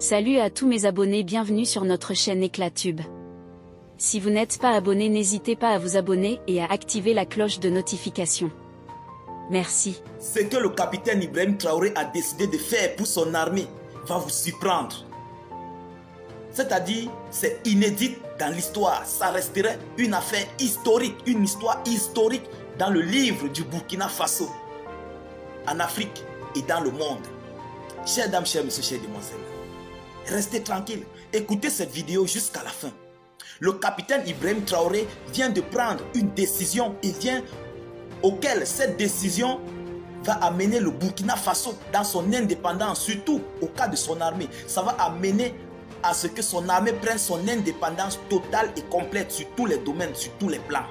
Salut à tous mes abonnés, bienvenue sur notre chaîne Éclatube. Si vous n'êtes pas abonné, n'hésitez pas à vous abonner et à activer la cloche de notification. Merci. Ce que le capitaine Ibrahim Traoré a décidé de faire pour son armée va vous surprendre. C'est-à-dire, c'est inédit dans l'histoire. Ça resterait une affaire historique, une histoire historique dans le livre du Burkina Faso, en Afrique et dans le monde. Chers dames, chers messieurs, chères demoiselles, restez tranquilles. Écoutez cette vidéo jusqu'à la fin. Le capitaine Ibrahim Traoré vient de prendre une décision auquel cette décision va amener le Burkina Faso dans son indépendance, surtout au cas de son armée. Ça va amener à ce que son armée prenne son indépendance totale et complète sur tous les domaines, sur tous les plans.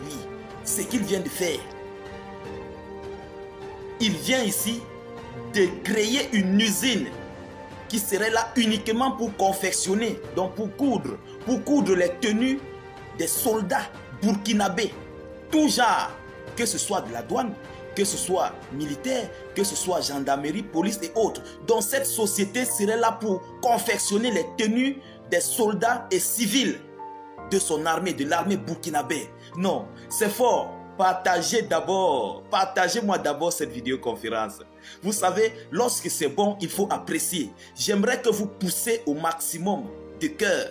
Oui, ce qu'il vient de faire. Il vient ici de créer une usine qui serait là uniquement pour confectionner, donc pour coudre les tenues des soldats burkinabés, tout genre, que ce soit de la douane, que ce soit militaire, que ce soit gendarmerie, police et autres. Donc cette société serait là pour confectionner les tenues des soldats et civils de son armée, de l'armée burkinabé. Non, c'est fort. Partagez-moi d'abord cette vidéoconférence. Vous savez, lorsque c'est bon, il faut apprécier. J'aimerais que vous poussez au maximum de cœur.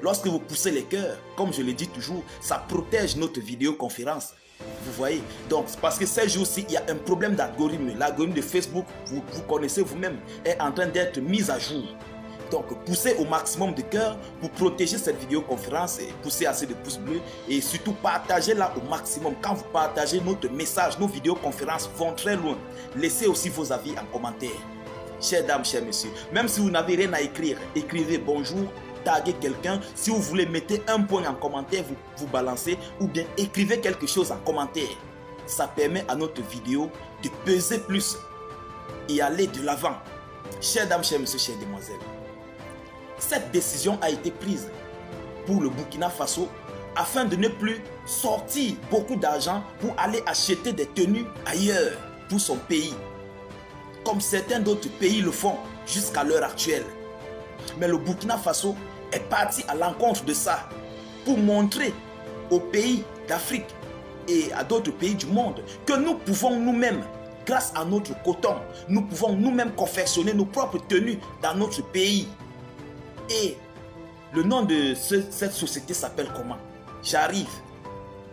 Lorsque vous poussez les cœurs, comme je le dis toujours, ça protège notre vidéoconférence. Vous voyez? Donc, parce que ces jours-ci, il y a un problème d'algorithme. L'algorithme de Facebook, vous connaissez vous-même, est en train d'être mis à jour. Donc, poussez au maximum de cœur pour protéger cette vidéoconférence et poussez assez de pouces bleus et surtout partagez-la au maximum. Quand vous partagez notre message, nos vidéoconférences vont très loin. Laissez aussi vos avis en commentaire. Chères dames, chers messieurs, même si vous n'avez rien à écrire, écrivez bonjour, taguez quelqu'un. Si vous voulez, mettez un point en commentaire, vous balancez ou bien écrivez quelque chose en commentaire. Ça permet à notre vidéo de peser plus et aller de l'avant. Chères dames, chers messieurs, chères demoiselles, cette décision a été prise pour le Burkina Faso afin de ne plus sortir beaucoup d'argent pour aller acheter des tenues ailleurs pour son pays, comme certains d'autres pays le font jusqu'à l'heure actuelle. Mais le Burkina Faso est parti à l'encontre de ça pour montrer aux pays d'Afrique et à d'autres pays du monde que nous pouvons nous-mêmes, grâce à notre coton, nous pouvons nous-mêmes confectionner nos propres tenues dans notre pays. Et le nom de cette société s'appelle comment? J'arrive,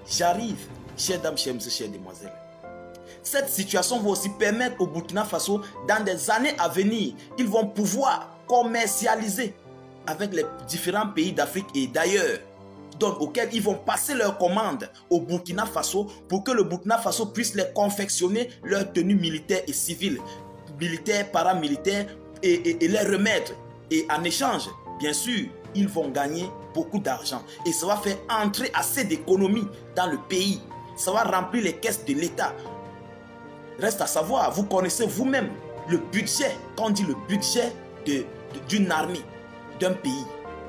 chères dames, chers messieurs, chères demoiselles. Cette situation va aussi permettre au Burkina Faso, dans des années à venir, ils vont pouvoir commercialiser avec les différents pays d'Afrique et d'ailleurs, donc auxquels ils vont passer leurs commandes au Burkina Faso pour que le Burkina Faso puisse les confectionner leurs tenues militaires et civiles, militaires, paramilitaires et les remettre. Et en échange, bien sûr, ils vont gagner beaucoup d'argent. Et ça va faire entrer assez d'économies dans le pays. Ça va remplir les caisses de l'État. Reste à savoir, vous connaissez vous-même le budget. Quand on dit le budget d'une armée, d'un pays,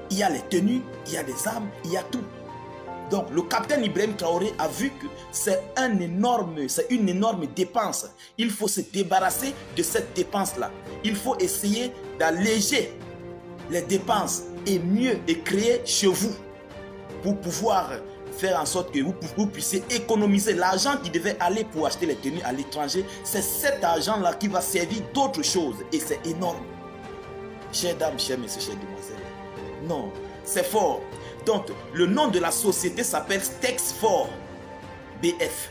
il y a les tenues, il y a des armes, il y a tout. Donc le capitaine Ibrahim Traoré a vu que c'est une énorme dépense. Il faut se débarrasser de cette dépense-là. Il faut essayer d'alléger les dépenses et mieux créer chez vous pour pouvoir faire en sorte que vous puissiez économiser l'argent qui devait aller pour acheter les tenues à l'étranger. C'est cet argent-là qui va servir d'autres choses et c'est énorme. Chères dames, chers messieurs, chères demoiselles, non, c'est fort. Donc, le nom de la société s'appelle Texfor BF.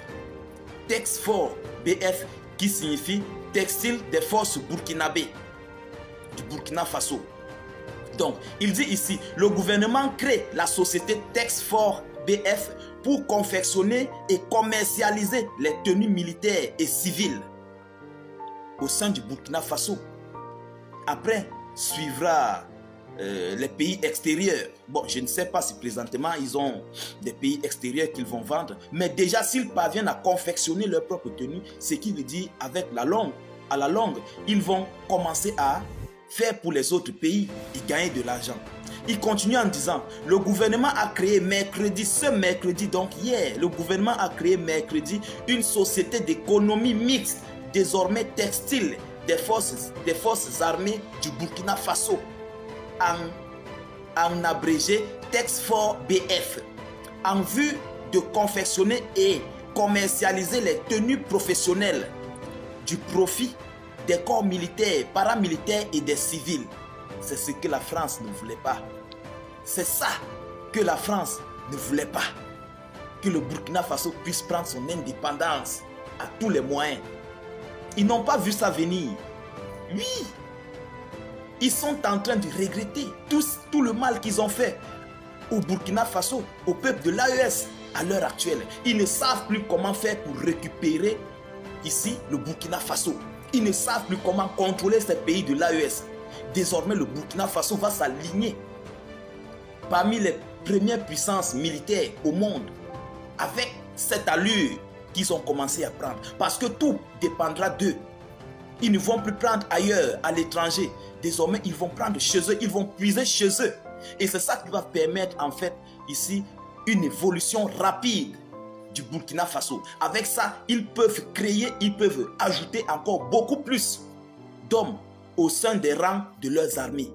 Texfor BF qui signifie Textile des forces burkinabé du Burkina Faso. Donc, il dit ici, le gouvernement crée la société Texfor BF pour confectionner et commercialiser les tenues militaires et civiles au sein du Burkina Faso. Après, suivra les pays extérieurs. Bon, je ne sais pas si présentement ils ont des pays extérieurs qu'ils vont vendre, mais déjà s'ils parviennent à confectionner leur propre tenue, ce qui veut dire avec à la longue, ils vont commencer à faire pour les autres pays et gagner de l'argent. Il continue en disant, le gouvernement a créé ce mercredi, donc hier, le gouvernement a créé mercredi une société d'économie mixte, désormais textile, des forces armées du Burkina Faso, en abrégé Texfor BF, en vue de confectionner et commercialiser les tenues professionnelles du profit des corps militaires, paramilitaires et des civils. C'est ce que la France ne voulait pas. C'est ça que la France ne voulait pas. Que le Burkina Faso puisse prendre son indépendance à tous les moyens. Ils n'ont pas vu ça venir. Oui, ils sont en train de regretter tout le mal qu'ils ont fait au Burkina Faso, au peuple de l'AES à l'heure actuelle. Ils ne savent plus comment faire pour récupérer ici le Burkina Faso. Ils ne savent plus comment contrôler ces pays de l'AES. Désormais, le Burkina Faso va s'aligner parmi les premières puissances militaires au monde avec cette allure qu'ils ont commencé à prendre. Parce que tout dépendra d'eux. Ils ne vont plus prendre ailleurs, à l'étranger. Désormais, ils vont prendre chez eux, ils vont puiser chez eux. Et c'est ça qui va permettre en fait ici une évolution rapide du Burkina Faso. Avec ça, ils peuvent créer, ils peuvent ajouter encore beaucoup plus d'hommes au sein des rangs de leurs armées.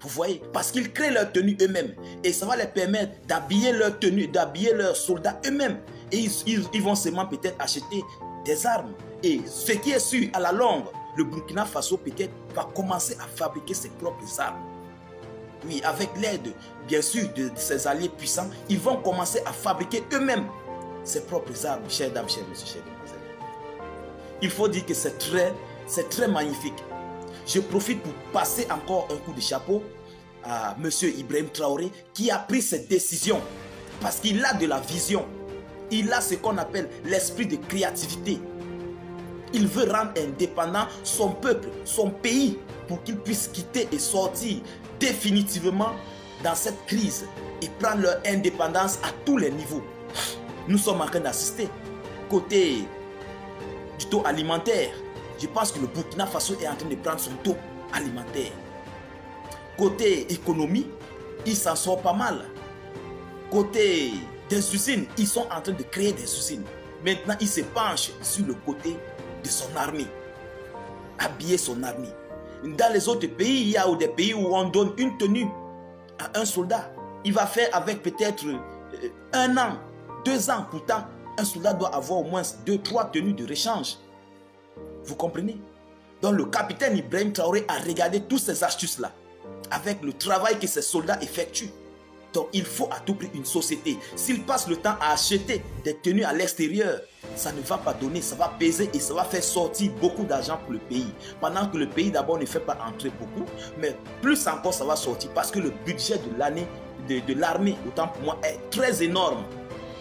Vous voyez? Parce qu'ils créent leur tenue eux-mêmes. Et ça va les permettre d'habiller leur tenue, d'habiller leurs soldats eux-mêmes. Et ils vont seulement peut-être acheter des armes. Et ce qui est sûr, à la longue, le Burkina Faso peut-être va commencer à fabriquer ses propres armes. Oui, avec l'aide, bien sûr, de ses alliés puissants, ils vont commencer à fabriquer eux-mêmes ses propres armes, chers dames, chers messieurs, chers demoiselles. Il faut dire que c'est très magnifique. Je profite pour passer encore un coup de chapeau à M. Ibrahim Traoré qui a pris cette décision parce qu'il a de la vision. Il a ce qu'on appelle l'esprit de créativité. Il veut rendre indépendant son peuple, son pays, pour qu'il puisse quitter et sortir définitivement dans cette crise et prendre leur indépendance à tous les niveaux. Nous sommes en train d'assister. Côté du taux alimentaire, je pense que le Burkina Faso est en train de prendre son taux alimentaire. Côté économie, il s'en sort pas mal. Côté des usines, ils sont en train de créer des usines. Maintenant, il se penche sur le côté de son armée. Habiller son armée. Dans les autres pays, il y a des pays où on donne une tenue à un soldat. Il va faire avec peut-être 1 an, 2 ans. Pourtant, un soldat doit avoir au moins 2-3 tenues de rechange. Vous comprenez? Donc le capitaine Ibrahim Traoré a regardé toutes ces astuces-là avec le travail que ces soldats effectuent. Donc il faut à tout prix une société. S'il passe le temps à acheter des tenues à l'extérieur, ça ne va pas donner, ça va peser et ça va faire sortir beaucoup d'argent pour le pays. Pendant que le pays d'abord ne fait pas entrer beaucoup, mais plus encore ça va sortir parce que le budget de l'année de l'armée, autant pour moi, est très énorme.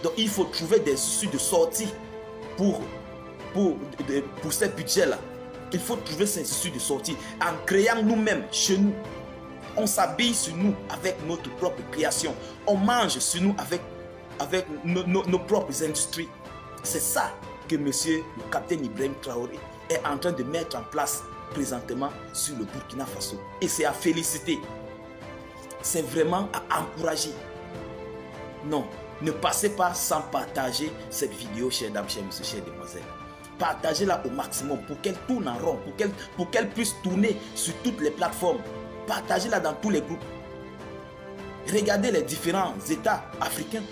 Donc il faut trouver des issues de sortie pour ces budgets-là. Il faut trouver ces issues de sortie en créant nous-mêmes chez nous. On s'habille sur nous avec notre propre création. On mange sur nous avec nos propres industries. C'est ça que monsieur le capitaine Ibrahim Traoré est en train de mettre en place présentement sur le Burkina Faso. Et c'est à féliciter. C'est vraiment à encourager. Non, ne passez pas sans partager cette vidéo, chers dames, chers messieurs, chères demoiselles. Partagez-la au maximum pour qu'elle tourne en rond, pour qu'elle puisse tourner sur toutes les plateformes. Partagez-la dans tous les groupes. Regardez les différents États africains.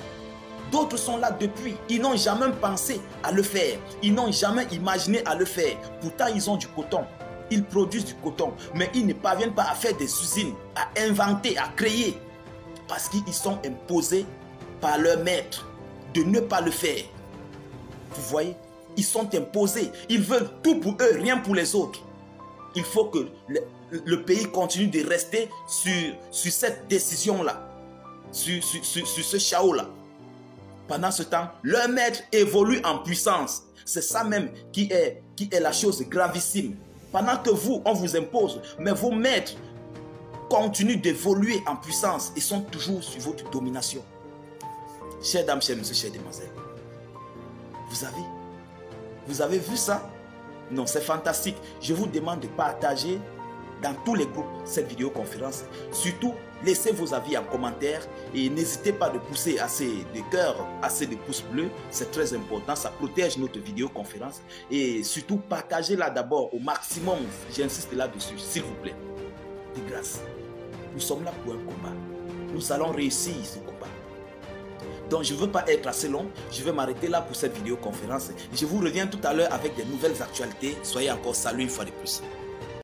D'autres sont là depuis. Ils n'ont jamais pensé à le faire. Ils n'ont jamais imaginé à le faire. Pourtant, ils ont du coton. Ils produisent du coton. Mais ils ne parviennent pas à faire des usines, à inventer, à créer. Parce qu'ils sont imposés par leur maître de ne pas le faire. Vous voyez? Ils sont imposés. Ils veulent tout pour eux, rien pour les autres. Il faut que le pays continue de rester sur cette décision-là, sur ce chaos-là. Pendant ce temps, leur maître évolue en puissance. C'est ça même qui est la chose gravissime. Pendant que vous, on vous impose, mais vos maîtres continuent d'évoluer en puissance et sont toujours sur votre domination. Chères dames, chers messieurs, chères demoiselles, vous avez vu ça? Non, c'est fantastique. Je vous demande de partager dans tous les groupes cette vidéoconférence. Surtout, laissez vos avis en commentaire et n'hésitez pas de pousser assez de cœurs, assez de pouces bleus. C'est très important, ça protège notre vidéoconférence. Et surtout, partagez-la d'abord au maximum. J'insiste là-dessus, s'il vous plaît. De grâce, nous sommes là pour un combat. Nous allons réussir ce combat. Donc je ne veux pas être assez long, je vais m'arrêter là pour cette vidéoconférence. Je vous reviens tout à l'heure avec des nouvelles actualités. Soyez encore salués une fois de plus.